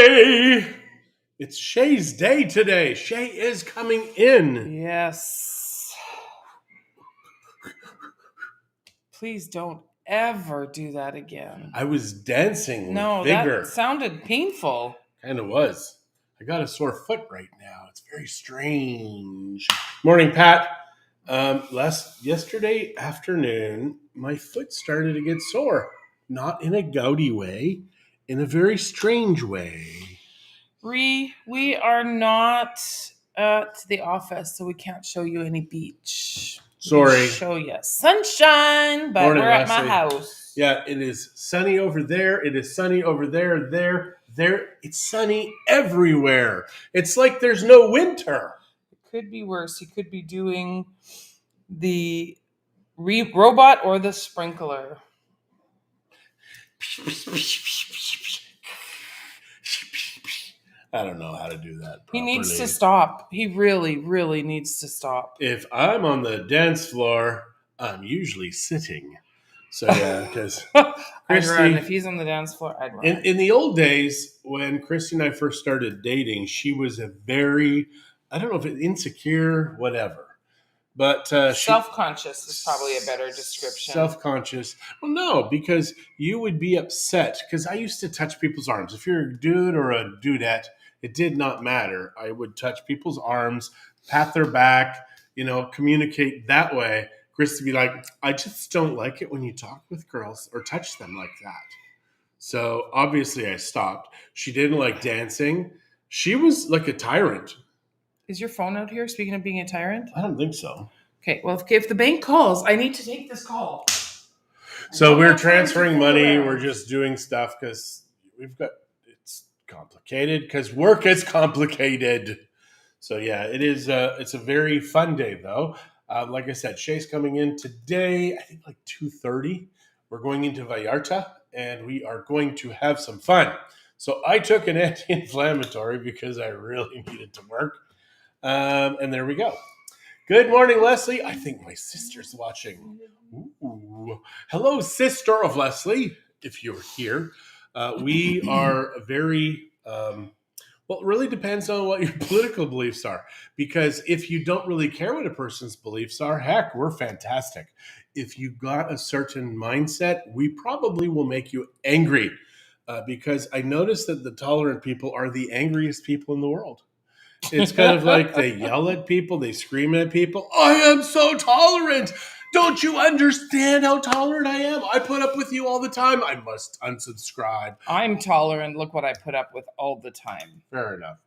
Friday. It's Shay's day today. Shay is coming in. Yes. Please don't ever do that again. I was dancing No, with vigor. that sounded painful. Kind of was. I got a sore foot right now. It's very strange. Morning, Pat. Yesterday afternoon, my foot started to get sore. Not in a gouty way, in a very strange way. We are not at the office, so we can't show you any beach. Sorry. We show you sunshine, but Morning, we're at Leslie. my house. Yeah, it is sunny over there. It is sunny over there. There. It's sunny everywhere. It's like there's no winter. It could be worse. You could be doing the robot or the sprinkler. I don't know how to do that properly. He needs to stop. He really, really needs to stop. If I'm on the dance floor, I'm usually sitting. So yeah, because I'd run. If he's on the dance floor, I'd run. In the old days, when Christie and I first started dating, she was a very, I don't know if it's insecure, whatever. But self-conscious is probably a better description. Self-conscious. Well, no, because you would be upset. Because I used to touch people's arms. If you're a dude or a dudette, it did not matter. I would touch people's arms, pat their back, communicate that way. Chris would be like, I just don't like it when you talk with girls or touch them like that. So obviously I stopped. She didn't like dancing. She was like a tyrant. Is your phone out here, speaking of being a tyrant? I don't think so. Okay, well, if the bank calls, I need to take this call. So we're transferring money. We're just doing stuff because it's complicated because work is complicated. So yeah, it is. It's a very fun day though. Like I said, Shay's coming in today, I think like 2:30. We're going into Vallarta and we are going to have some fun. So I took an anti-inflammatory because I really needed to work. And there we go. Good morning, Leslie. I think my sister's watching. Ooh. Hello, sister of Leslie, if you're here. We are very... Well, it really depends on what your political beliefs are. Because if you don't really care what a person's beliefs are, heck, we're fantastic. If you got a certain mindset, we probably will make you angry. Because I noticed that the tolerant people are the angriest people in the world. It's kind of like they yell at people, they scream at people. I am so tolerant. Don't you understand how tolerant I am? I put up with you all the time. I must unsubscribe. I'm tolerant. Look what I put up with all the time. Fair enough.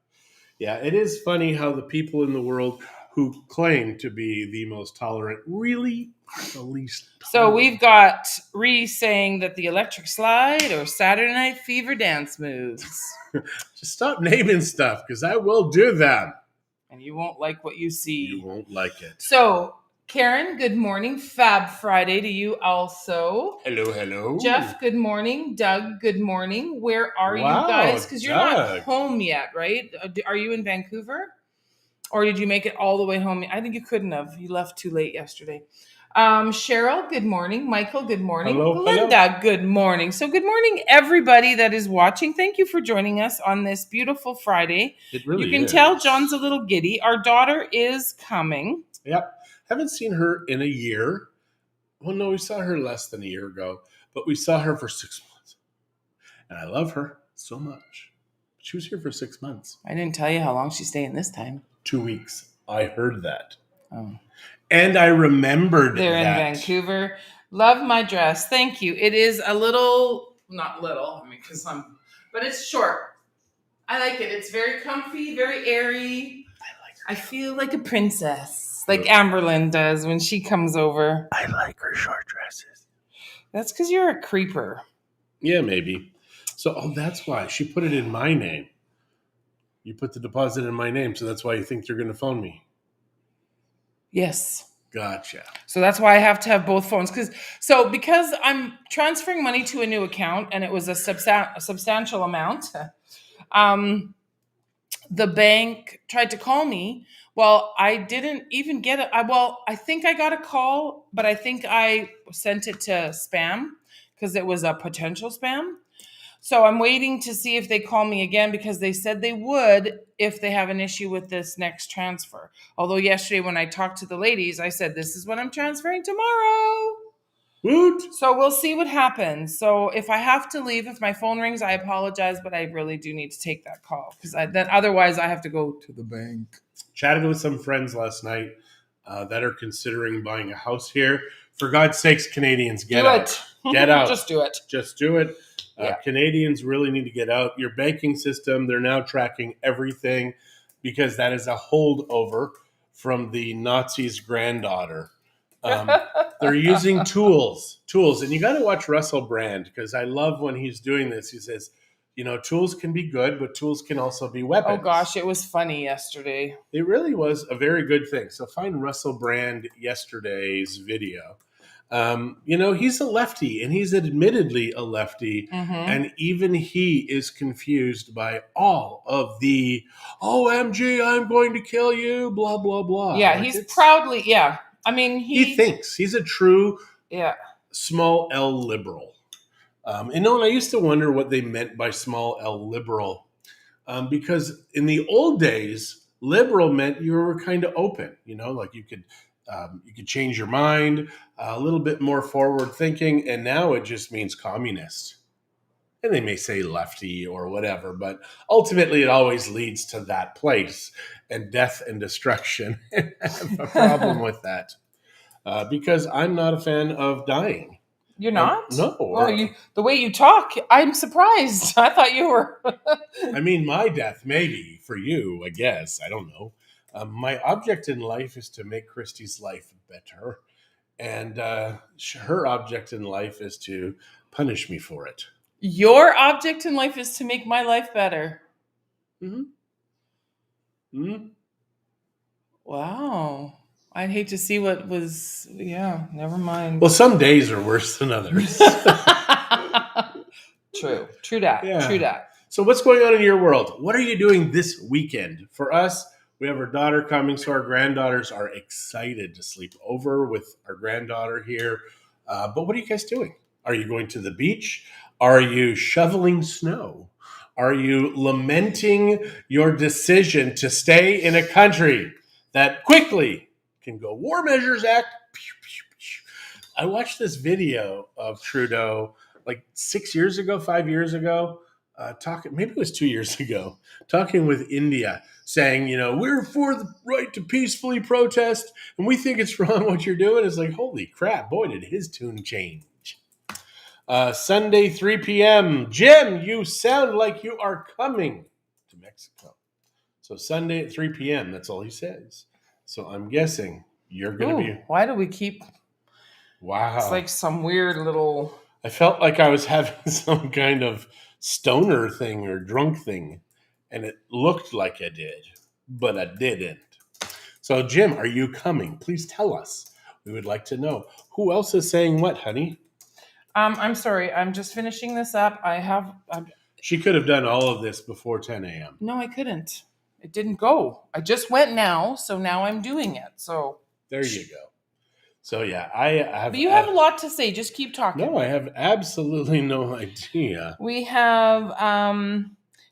Yeah, it is funny how the people in the world who claim to be the most tolerant really are the least tolerant. So we've got Reese saying that the electric slide or Saturday Night Fever dance moves. Just stop naming stuff because I will do them. And you won't like what you see. You won't like it. So... Karen, good morning. Fab Friday to you also. Hello. Jeff, good morning. Doug, good morning. Where are you guys? Because you're not home yet, right? Are you in Vancouver? Or did you make it all the way home? I think you couldn't have. You left too late yesterday. Cheryl, good morning. Michael, good morning. Hello. Linda, good morning. So good morning, everybody that is watching. Thank you for joining us on this beautiful Friday. It really is. You can tell John's a little giddy. Our daughter is coming. Yep. Haven't seen her in a year. Well, no, we saw her less than a year ago, but we saw her for 6 months. And I love her so much. She was here for 6 months. I didn't tell you how long she's staying this time. 2 weeks. I heard that. Oh. And I remembered They're that. in Vancouver. Love my dress. Thank you. It is a little, not little, but it's short. I like it. It's very comfy, very airy. I feel like a princess. Like Amberlyn does when she comes over. I like her short dresses. That's because you're a creeper. Yeah, maybe. So, that's why. She put it in my name. You put the deposit in my name, so that's why you think you're going to phone me. Yes. Gotcha. So that's why I have to have both phones. Because I'm transferring money to a new account, and it was a substantial amount, the bank tried to call me. Well, I didn't even get it. I think I got a call, but I think I sent it to spam because it was a potential spam. So I'm waiting to see if they call me again because they said they would if they have an issue with this next transfer. Although yesterday when I talked to the ladies, I said, this is what I'm transferring tomorrow. Woot! So we'll see what happens. So if I have to leave, if my phone rings, I apologize, but I really do need to take that call because then otherwise I have to go to the bank. Chatted with some friends last night that are considering buying a house here. For God's sakes, Canadians, get out. Get out. Just do it. Just do it. Yeah. Canadians really need to get out. Your banking system, they're now tracking everything because that is a holdover from the Nazis' granddaughter. They're using tools. And you got to watch Russell Brand because I love when he's doing this. He says, tools can be good, but tools can also be weapons. Oh, gosh, it was funny yesterday. It really was a very good thing. So find Russell Brand yesterday's video. He's a lefty, and he's admittedly a lefty, and even he is confused by all of the OMG, I'm going to kill you, blah, blah, blah. Yeah, he's proudly, yeah. I mean, he thinks he's a true small L liberal. And I used to wonder what they meant by small L liberal, because in the old days, liberal meant you were kind of open, like you could change your mind, a little bit more forward thinking, and now it just means communist. And they may say lefty or whatever, but ultimately it always leads to that place and death and destruction. I have a problem with that because I'm not a fan of dying. You're not? No. Well, the way you talk, I'm surprised. I thought you were. I mean, my death, maybe for you, I guess. I don't know. My object in life is to make Christie's life better. And her object in life is to punish me for it. Your object in life is to make my life better. Wow. I'd hate to see what was, never mind. Well, some days are worse than others. True that. So what's going on in your world? What are you doing this weekend? For us, we have our daughter coming, so our granddaughters are excited to sleep over with our granddaughter here. But what are you guys doing? Are you going to the beach? Are you shoveling snow? Are you lamenting your decision to stay in a country that quickly can go War Measures Act? I watched this video of Trudeau like 5 years ago, maybe it was 2 years ago, talking with India, saying, we're for the right to peacefully protest, and we think it's wrong what you're doing. It's like, holy crap, boy, did his tune change. Sunday, 3 p.m. Jim, you sound like you are coming to Mexico. So Sunday at 3 p.m., that's all he says. So I'm guessing you're going to be... Why do we keep... Wow. It's like some weird little... I felt like I was having some kind of stoner thing or drunk thing, and it looked like I did, but I didn't. So, Jim, are you coming? Please tell us. We would like to know. Who else is saying what, honey? I'm sorry. I'm just finishing this up. She could have done all of this before 10 a.m. No, I couldn't. It didn't go. I just went now, so now I'm doing it. So there you go. So yeah, I have. But you have a lot to say. Just keep talking. No, I have absolutely no idea. We have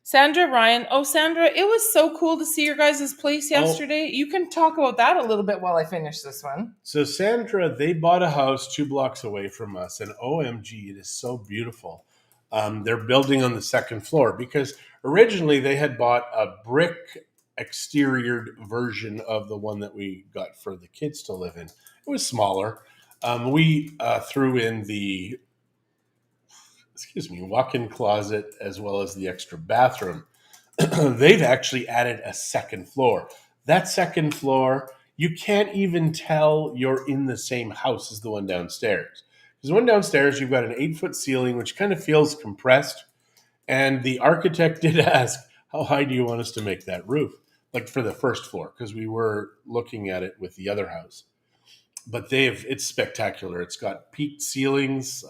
Sandra Ryan. Oh, Sandra, it was so cool to see your guys' place yesterday. You can talk about that a little bit while I finish this one. So Sandra, they bought a house 2 blocks away from us, and OMG, it is so beautiful. They're building on the second floor because originally they had bought a brick exteriored version of the one that we got for the kids to live in. It was smaller. We threw in the walk-in closet as well as the extra bathroom. They've actually added a second floor. That second floor, you can't even tell you're in the same house as the one downstairs. Because the one downstairs, you've got an 8-foot ceiling, which kind of feels compressed. And the architect did ask, how high do you want us to make that roof? Like for the first floor, because we were looking at it with the other house. But it's spectacular. It's got peaked ceilings,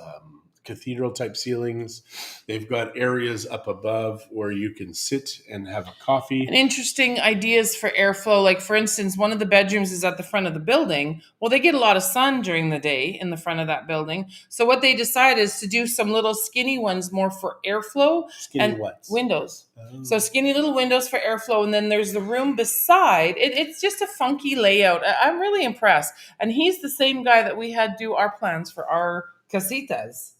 cathedral type ceilings. They've got areas up above where you can sit and have a coffee. And interesting ideas for airflow. Like, for instance, one of the bedrooms is at the front of the building. Well, they get a lot of sun during the day in the front of that building. So what they decide is to do some little skinny ones more for airflow. Skinny and what? Windows. Oh. So skinny little windows for airflow. And then there's the room beside. It's just a funky layout. I'm really impressed. And he's the same guy that we had do our plans for our casitas.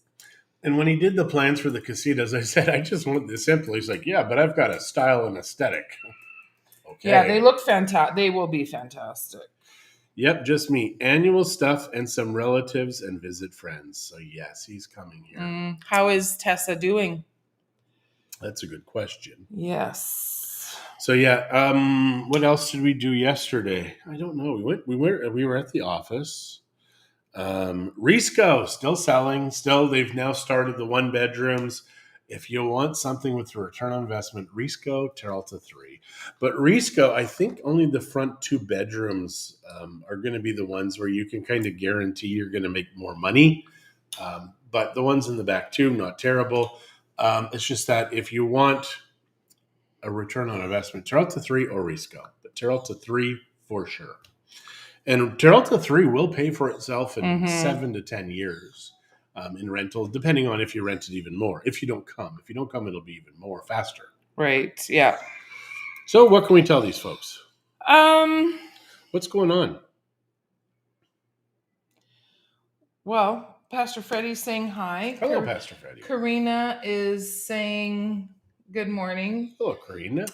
And when he did the plans for the casitas, I said, I just want this simple. He's like, yeah, but I've got a style and aesthetic. Okay. Yeah, they look fantastic. They will be fantastic. Yep, just me. Annual stuff and some relatives and visit friends. So yes, he's coming here. How is Tessa doing? That's a good question. Yes. So yeah, what else did we do yesterday? I don't know. We were at the office. Risco still selling. Still, they've now started the 1 bedrooms. If you want something with a return on investment, Risco, Terraalta 3. But Risco, I think only the front 2 bedrooms are going to be the ones where you can kind of guarantee you're going to make more money. But the ones in the back too, not terrible. It's just that if you want a return on investment, Terraalta 3 or Risco, but Terraalta 3 for sure. And Terraalta 3 will pay for itself in 7 to 10 years in rental, depending on if you rent it even more. If you don't come, it'll be even more faster. Right. Yeah. So what can we tell these folks? What's going on? Well, Pastor Freddy's saying hi. Hello, Pastor Freddy. Karina is saying good morning. Hello, Karina.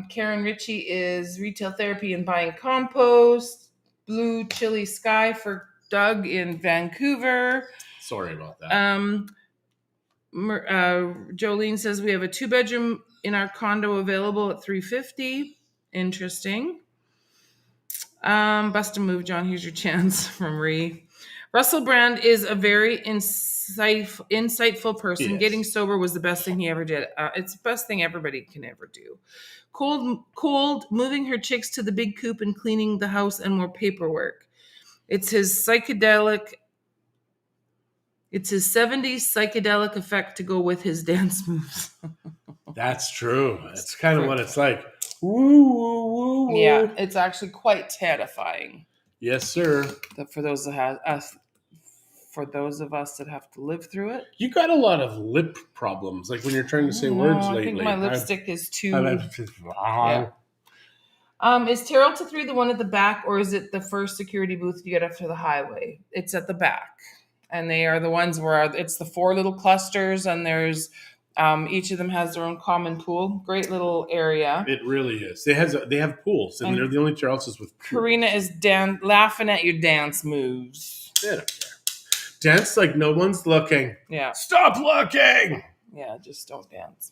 Karen Ritchie is retail therapy and buying compost. Blue chilly sky for Doug in Vancouver. Sorry about that. Jolene says we have a 2-bedroom in our condo available at $350. Interesting. Bust a move, John. Here's your chance from Ree. Russell Brand is a very insightful person. Yes. Getting sober was the best thing he ever did. It's the best thing everybody can ever do. Cold, moving her chicks to the big coop and cleaning the house and more paperwork. It's his 70s psychedelic effect to go with his dance moves. That's true. That's kind of what it's like. Woo, woo, woo, woo. Yeah, it's actually quite terrifying. Yes, sir. For those of us that have to live through it. You got a lot of lip problems, like when you're trying to say words lately. I think my lipstick is too. Yeah. Is Terraalta 3 the one at the back, or is it the first security booth you get up to the highway? It's at the back, and they are the ones where it's the 4 little clusters, and there's each of them has their own common pool. Great little area. It really is. They have pools, and they're the only Terraaltas with pools. Karina is laughing at your dance moves. They don't care. Dance like no one's looking. Yeah. Stop looking. Yeah, just don't dance.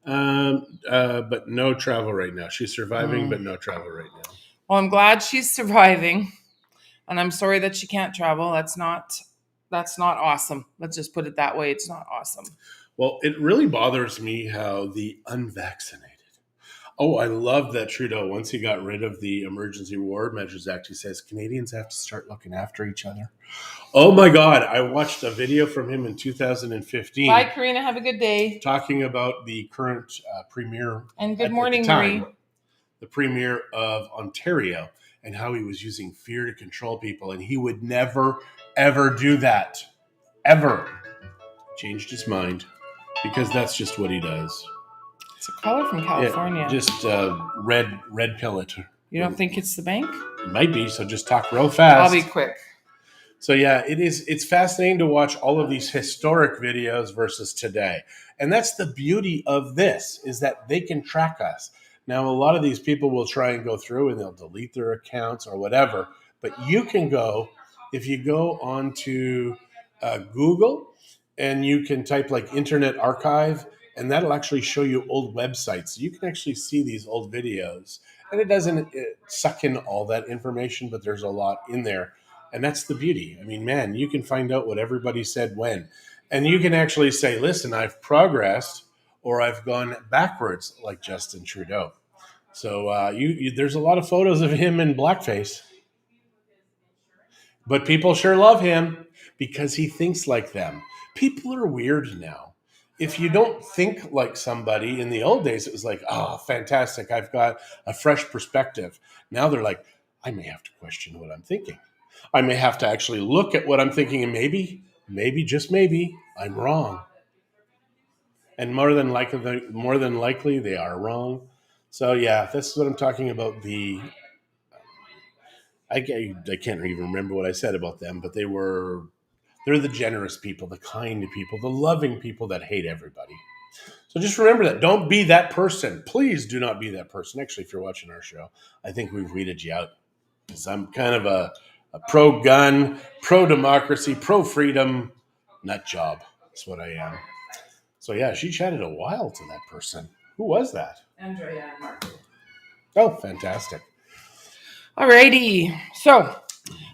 But no travel right now. She's surviving, but no travel right now. Well, I'm glad she's surviving, and I'm sorry that she can't travel. That's not awesome. Let's just put it that way. It's not awesome. Well, it really bothers me how the unvaccinated. Oh, I love that Trudeau, once he got rid of the Emergency Reward Measures Act, he says Canadians have to start looking after each other. Oh my God. I watched a video from him in 2015. Bye, Karina. Have a good day. Talking about the current premier. And good morning, Marie. The premier of Ontario, and how he was using fear to control people. And he would never, ever do that. Ever. Changed his mind, because that's just what he does. It's a caller from California. Yeah, just red pill it. You don't think it's the bank? It might be, so just talk real fast. I'll be quick. So yeah, it's fascinating to watch all of these historic videos versus today. And that's the beauty of this, is that they can track us. Now, a lot of these people will try and go through and they'll delete their accounts or whatever. But you can go, if you go onto Google and you can type like Internet Archive, and that'll actually show you old websites. So you can actually see these old videos. And it doesn't suck in all that information, but there's a lot in there. And that's the beauty. I mean, man, you can find out what everybody said when. And you can actually say, listen, I've progressed or I've gone backwards, like Justin Trudeau. So there's a lot of photos of him in blackface. But people sure love him because he thinks like them. People are weird now. If you don't think like somebody in the old days, it was like, oh, fantastic. I've got a fresh perspective. Now they're like, I may have to question what I'm thinking. I may have to actually look at what I'm thinking and maybe, just maybe, I'm wrong. And more than likely, they are wrong. So yeah, this is what I'm talking about. I can't even remember what I said about them, but they're the generous people, the kind people, the loving people that hate everybody. So just remember that. Don't be that person. Please do not be that person. Actually, if you're watching our show, I think we've weeded you out because I'm kind of a pro-gun, pro-democracy, pro-freedom nut job. That's what I am. So yeah, she chatted a while to that person. Who was that? Andrea and Mark. Oh, fantastic. Alrighty. So,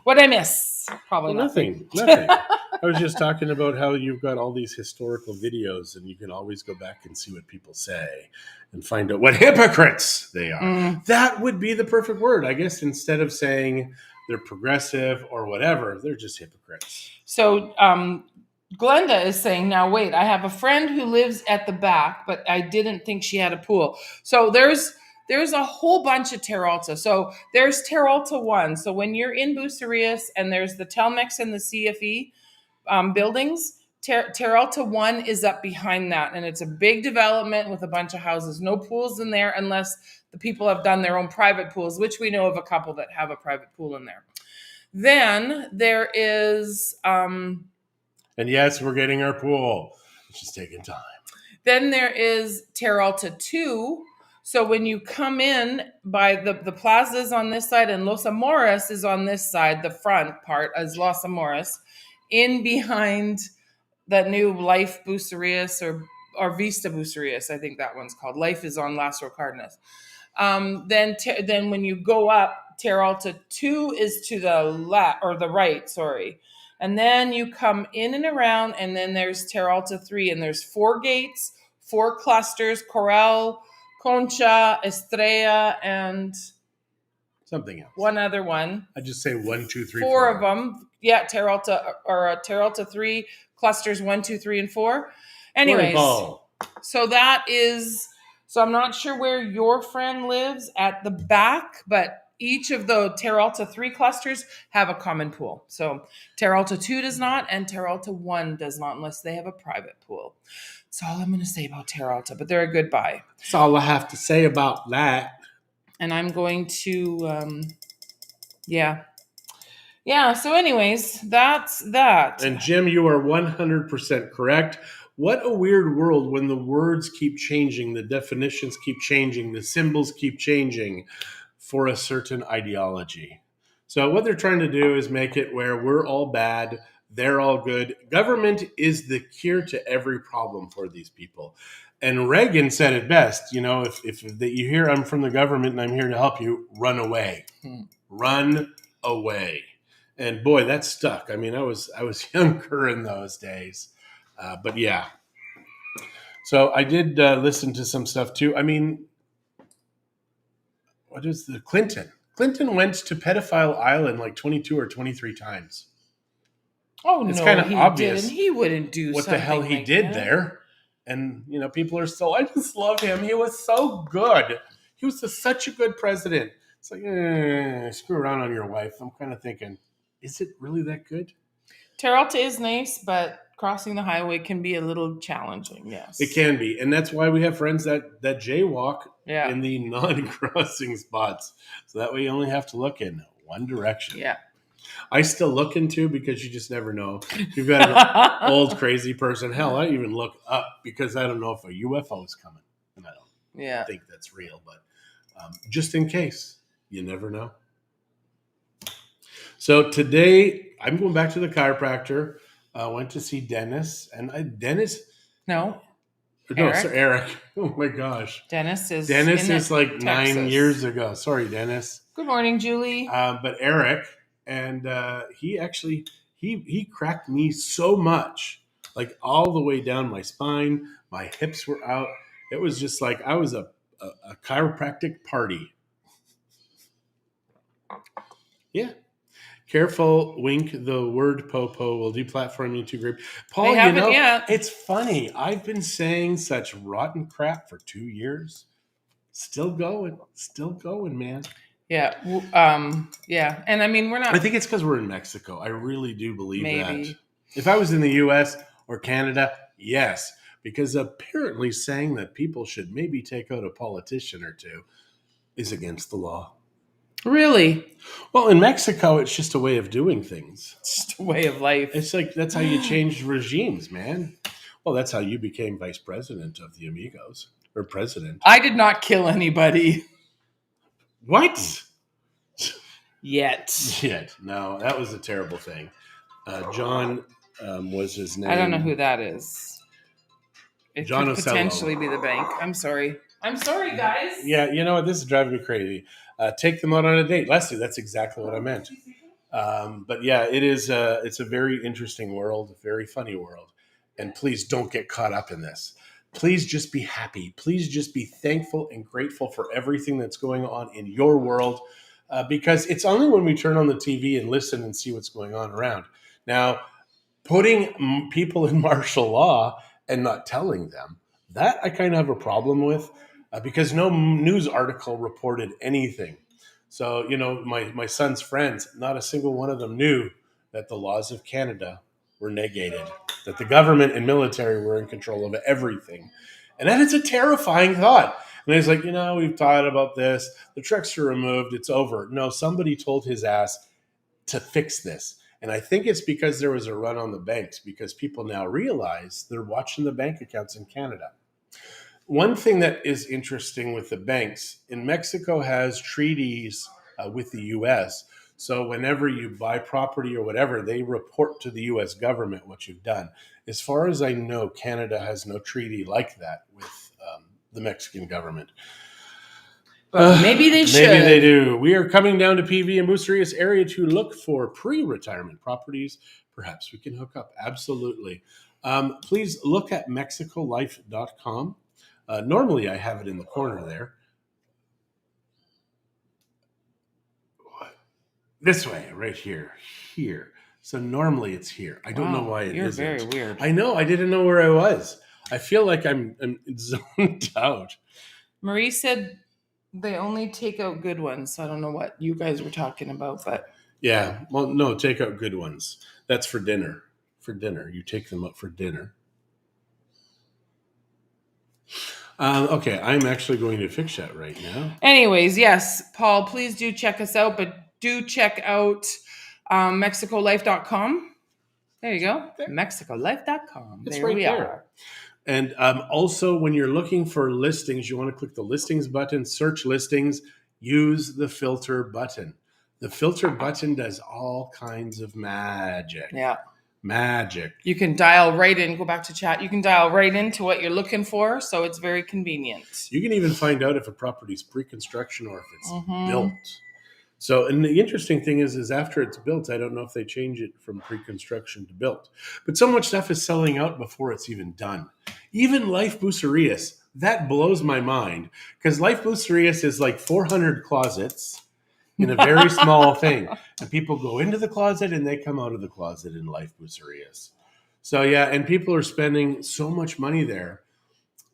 what'd I miss? Probably Well, nothing. nothing. I was just talking about how you've got all these historical videos and you can always go back and see what people say and find out what hypocrites they are. That would be the perfect word. I guess instead of saying they're progressive or whatever, they're just hypocrites. So, Glenda is saying, now wait, I have a friend who lives at the back, but I didn't think she had a pool. So there's a whole bunch of Terraalta. So there's Terraalta 1. So when you're in Bucerias and there's the Telmex and the CFE buildings, Terraalta 1 is up behind that. And it's a big development with a bunch of houses. No pools in there unless the people have done their own private pools, which we know of a couple that have a private pool in there. Then there is... and yes, we're getting our pool. It's just taking time. Then there is Terraalta 2. So when you come in by the plaza is on this side and Los Amores is on this side, the front part is Los Amores, in behind that new Life Bucerias or Vista Bucerias, I think that one's called. Life is on Las Cardenas. Then when you go up, Terraalta 2 is to the left or the right, sorry. And then you come in and around, and then there's Terraalta 3, and there's 4 gates, 4 clusters, Corral, Concha, Estrella, and something else. One other one. I just say 1, 2, 3, 4 of them. Yeah, Terraalta 3, clusters 1, 2, 3, and 4. Anyways, so that is... So I'm not sure where your friend lives at the back, but each of the Terraalta 3 clusters have a common pool. So Terraalta 2 does not, and Terraalta 1 does not unless they have a private pool. That's all I'm going to say about Terraalta, but they're a good buy. That's all I have to say about that. And I'm going to, yeah. So anyways, that's that. And Jim, you are 100% correct. What a weird world when the words keep changing, the definitions keep changing, the symbols keep changing for a certain ideology. So what they're trying to do is make it where we're all bad, they're all good. Government is the cure to every problem for these people. And Reagan said it best, if you hear I'm from the government and I'm here to help you, run away. Run away. And boy, that stuck. I mean, I was younger in those days. But yeah. So I did listen to some stuff too. I mean, what is the Clinton? Clinton went to Pedophile Island like 22 or 23 times. Oh, it's no, kind of obvious didn't. He wouldn't do what something the hell he like did that. there. And, people are still, I just love him. He was so good. He was such a good president. It's like, screw around on your wife. I'm kind of thinking, is it really that good? Terraalta is nice, but crossing the highway can be a little challenging, yes. It can be. And that's why we have friends that jaywalk in the non-crossing spots. So that way you only have to look in one direction. Yeah. I still look into because you just never know. You've got an old crazy person. Hell, I even look up because I don't know if a UFO is coming. And I don't think that's real. But just in case, you never know. So today, I'm going back to the chiropractor. I went to see Dennis. And Eric. Oh, my gosh. Dennis is like Texas. 9 years ago. Sorry, Dennis. Good morning, Julie. But Eric, and he actually, he cracked me so much, like all the way down my spine. My hips were out. It was just like I was a chiropractic party. Yeah. Careful, wink. The word "popo" will deplatform you to group. Paul, They haven't yet. it's funny. I've been saying such rotten crap for 2 years. Still going, man. Yeah. Yeah. And I mean, we're not. I think it's because we're in Mexico. I really do believe Maybe. that. If I was in the U.S. or Canada, yes, because apparently saying that people should maybe take out a politician or two is against the law. Really? Well, in Mexico, it's just a way of doing things. It's just a way of life. It's like that's how you change regimes, man. Well, that's how you became vice president of the Amigos or president. I did not kill anybody. What? Yet. No, that was a terrible thing. John was his name. I don't know who that is. It John could Ocello. potentially be the bank. I'm sorry, guys. Yeah, you know what? This is driving me crazy. Take them out on a date. Leslie, that's exactly what I meant. But yeah, it is. It's a very interesting world, a very funny world. And please don't get caught up in this. Please just be happy. Please just be thankful and grateful for everything that's going on in your world. Because it's only when we turn on the TV and listen and see what's going on around. Now, putting people in martial law and not telling them, that I kind of have a problem with because no news article reported anything. So, my son's friends, not a single one of them knew that the laws of Canada were negated, that the government and military were in control of everything. And that is a terrifying thought. And he's like, we've thought about this. The trucks are removed. It's over. No, somebody told his ass to fix this. And I think it's because there was a run on the banks because people now realize they're watching the bank accounts in Canada. One thing that is interesting with the banks, in Mexico has treaties with the U.S., so whenever you buy property or whatever, they report to the U.S. government what you've done. As far as I know, Canada has no treaty like that with the Mexican government. But maybe they should. Maybe they do. We are coming down to PV and Bucerius area to look for pre-retirement properties. Perhaps we can hook up. Absolutely. Please look at mexicolifecom. Normally, I have it in the corner there. This way, right here. So normally it's here. I don't know why it isn't. You're very weird. I know. I didn't know where I was. I feel like I'm zoned out. Marie said they only take out good ones. So I don't know what you guys were talking about, but yeah. Well, no, take out good ones. That's for dinner. You take them up for dinner. Okay, I'm actually going to fix that right now. Anyways, yes, Paul, please do check us out, but do check out mexicolifecom. There you go. mexicolifecom. It's there right we there. are. And also, when you're looking for listings, you want to click the listings button, search listings, use the filter button. The filter button does all kinds of magic. Yeah. Magic. You can dial right in, go back to chat. You can dial right into what you're looking for, so it's very convenient. You can even find out if a property is pre-construction or if it's built. So, and the interesting thing is after it's built, I don't know if they change it from pre-construction to built. But so much stuff is selling out before it's even done. Even Life Bucerius, that blows my mind. Because Life Bucerius is like 400 closets in a very small thing. And people go into the closet and they come out of the closet in Life Bucerius. So yeah, and people are spending so much money there.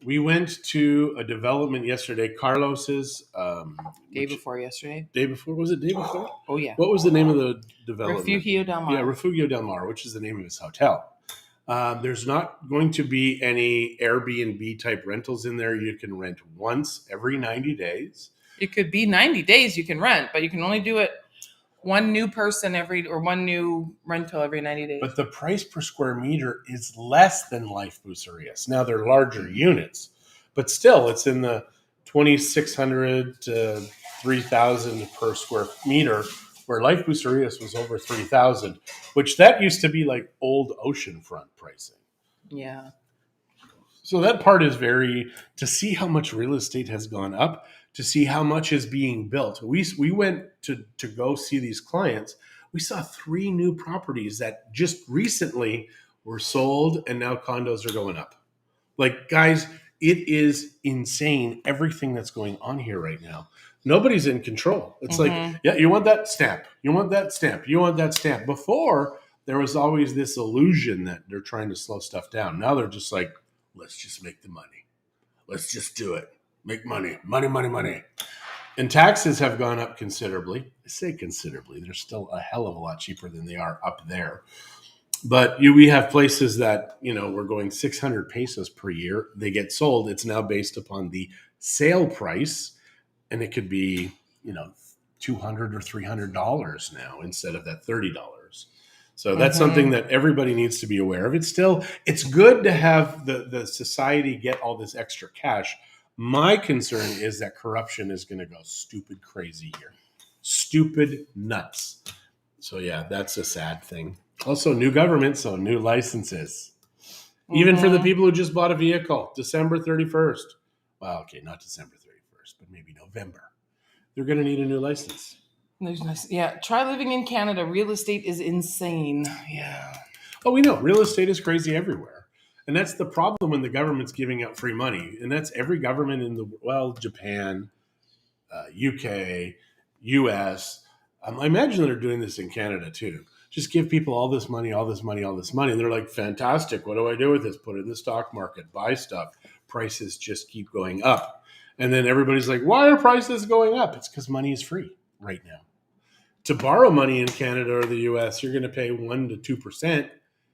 We went to a development yesterday, Carlos's. Day before yesterday. Day before? Was it day before? Oh, yeah. What was the name of the development? Refugio Del Mar. Yeah, Refugio Del Mar, which is the name of his hotel. There's not going to be any Airbnb type rentals in there. You can rent once every 90 days. It could be 90 days you can rent, but you can only do it one new rental every 90 days. But the price per square meter is less than Life Bucerius. Now they're larger units, but still it's in the 2,600 to 3,000 per square meter, where Life Bucerius was over 3,000, which that used to be like old oceanfront pricing. Yeah. So that part is to see how much real estate has gone up, to see how much is being built. We went to go see these clients. We saw 3 new properties that just recently were sold and now condos are going up. Like, guys, It is insane, everything that's going on here right now. Nobody's in control. It's like, yeah, you want that stamp. You want that stamp. You want that stamp. Before, there was always this illusion that they're trying to slow stuff down. Now they're just like, let's just make the money. Let's just do it. Make money. Money, money, money. And taxes have gone up considerably. I say considerably. They're still a hell of a lot cheaper than they are up there. But we have places that, we're going 600 pesos per year. They get sold. It's now based upon the sale price. And it could be, $200 or $300 now instead of that $30. So that's something that everybody needs to be aware of. It's good to have the society get all this extra cash. My concern is that corruption is going to go stupid crazy here. Stupid nuts. So yeah, that's a sad thing. Also, new government, so new licenses. Even for the people who just bought a vehicle, December 31st. Well, okay, not December 31st, but maybe November. They're going to need a new license. Yeah, try living in Canada. Real estate is insane. Yeah. Oh, we know. Real estate is crazy everywhere. And that's the problem when the government's giving out free money. And that's every government in Japan, UK, US. I imagine they're doing this in Canada too. Just give people all this money, all this money, all this money. And they're like, fantastic. What do I do with this? Put it in the stock market, buy stuff. Prices just keep going up. And then everybody's like, why are prices going up? It's because money is free right now. To borrow money in Canada or the US, you're going to pay 1% to 2%.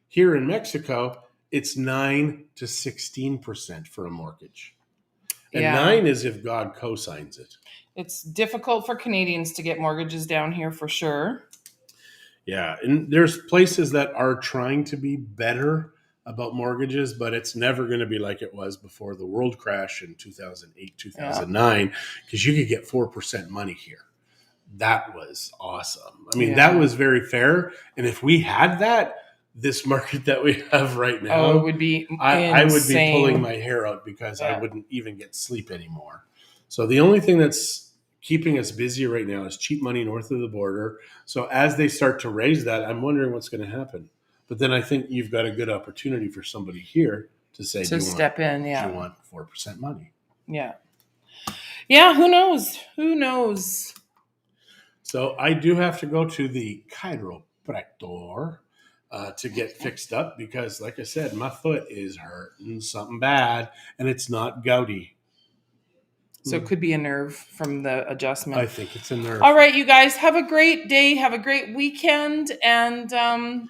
Here in Mexico, it's 9 to 16% for a mortgage. And 9 is if God co-signs it. It's difficult for Canadians to get mortgages down here for sure. Yeah, and there's places that are trying to be better about mortgages, but it's never going to be like it was before the world crash in 2008, 2009, because you could get 4% money here. That was awesome. I mean, that was very fair. And if we had that, this market that we have right now, it would be I would be pulling my hair out because I wouldn't even get sleep anymore. So the only thing that's keeping us busy right now is cheap money north of the border. So as they start to raise that, I'm wondering what's going to happen. But then I think you've got a good opportunity for somebody here to say, to step in. Yeah. Do you want 4% money? Yeah. Yeah. Who knows? Who knows? So I do have to go to the chiropractor to get fixed up because, like I said, my foot is hurting something bad, and it's not gouty. So it could be a nerve from the adjustment. I think it's a nerve. All right, you guys, have a great day. Have a great weekend. And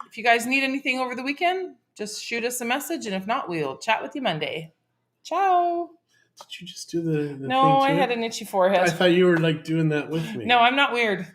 if you guys need anything over the weekend, just shoot us a message. And if not, we'll chat with you Monday. Ciao. Did you just do the No, thing I had an itchy forehead. I thought you were like doing that with me. No, I'm not weird.